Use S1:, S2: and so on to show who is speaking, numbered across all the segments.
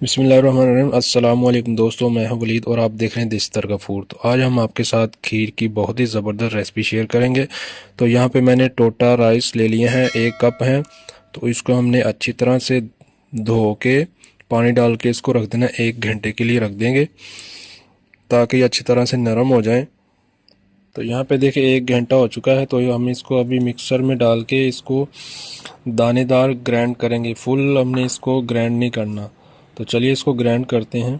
S1: बिस्मिल्लाहिर्रहमानिर्रहीम। अस्सलाम वालेकुम दोस्तों, मैं हूं वलीद और आप देख रहे हैं देसी तरका फूड। तो आज हम आपके साथ खीर की बहुत ही ज़बरदस्त रेसिपी शेयर करेंगे। तो यहाँ पे मैंने टोटा राइस ले लिए हैं, 1 कप हैं। तो इसको हमने अच्छी तरह से धो के पानी डाल के इसको रख देना, 1 घंटे के लिए रख देंगे ताकि अच्छी तरह से नरम हो जाए। तो यहाँ पे देखिए 1 घंटा हो चुका है। तो हम इसको अभी मिक्सर में डाल के इसको दानेदार ग्राइंड करेंगे। फुल हमने इसको ग्राइंड नहीं करना। तो चलिए इसको ग्राइंड करते हैं।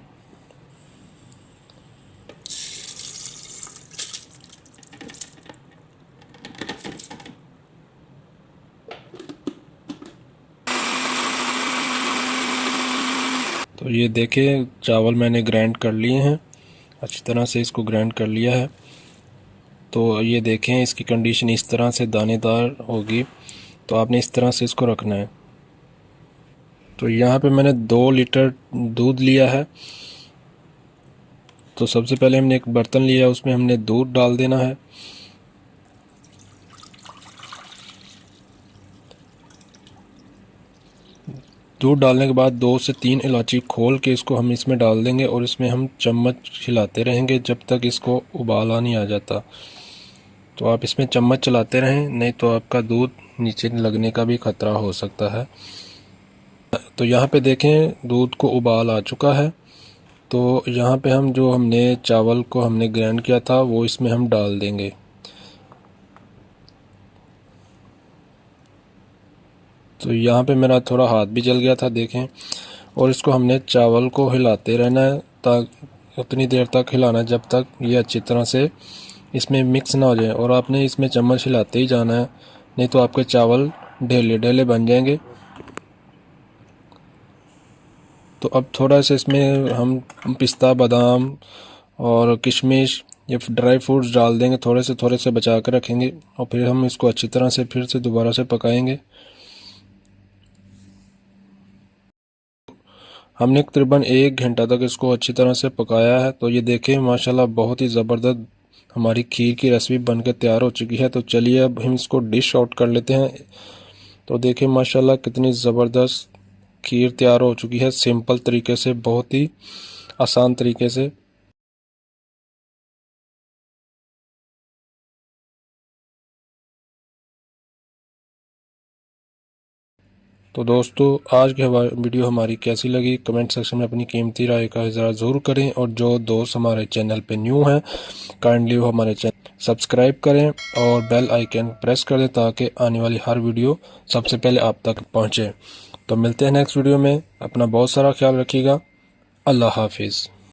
S1: तो ये देखिए चावल मैंने ग्राइंड कर लिए हैं, अच्छी तरह से इसको ग्राइंड कर लिया है। तो ये देखें इसकी कंडीशन इस तरह से दानेदार होगी। तो आपने इस तरह से इसको रखना है। तो यहाँ पे मैंने 2 लीटर दूध लिया है। तो सबसे पहले हमने एक बर्तन लिया, उसमें हमने दूध डाल देना है। दूध डालने के बाद 2 से 3 इलायची खोल के इसको हम इसमें डाल देंगे और इसमें हम चम्मच हिलाते रहेंगे जब तक इसको उबाला नहीं आ जाता। तो आप इसमें चम्मच चलाते रहें, नहीं तो आपका दूध नीचे लगने का भी खतरा हो सकता है। तो यहाँ पे देखें दूध को उबाल आ चुका है। तो यहाँ पे हम जो हमने चावल को हमने ग्राइंड किया था वो इसमें हम डाल देंगे। तो यहाँ पे मेरा थोड़ा हाथ भी जल गया था देखें। और इसको हमने चावल को हिलाते रहना है, उतनी देर तक हिलाना है जब तक ये अच्छी तरह से इसमें मिक्स ना हो जाए। और आपने इसमें चम्मच हिलाते ही जाना है, नहीं तो आपके चावल ढेले ढेले बन जाएंगे। तो अब थोड़ा सा इसमें हम पिस्ता, बादाम और किशमिश या ड्राई फ्रूट्स डाल देंगे, थोड़े से बचा कर रखेंगे। और फिर हम इसको अच्छी तरह से फिर से दोबारा से पकाएंगे। हमने तकरीबन 1 घंटा तक इसको अच्छी तरह से पकाया है। तो ये देखें माशाल्लाह बहुत ही ज़बरदस्त हमारी खीर की रेसिपी बनकर तैयार हो चुकी है। तो चलिए अब हम इसको डिश आउट कर लेते हैं। तो देखें माशाल्लाह कितनी ज़बरदस्त खीर तैयार हो चुकी है, सिंपल तरीके से, बहुत ही आसान तरीके से। तो दोस्तों आज की वीडियो हमारी कैसी लगी कमेंट सेक्शन में अपनी कीमती राय का इज़हार ज़रूर करें। और जो दोस्त हमारे चैनल पे न्यू हैं काइंडली वो हमारे चैनल सब्सक्राइब करें और बेल आइकन प्रेस कर दें ताकि आने वाली हर वीडियो सबसे पहले आप तक पहुंचे। तो मिलते हैं नेक्स्ट वीडियो में। अपना बहुत सारा ख्याल रखिएगा। अल्लाह हाफिज़।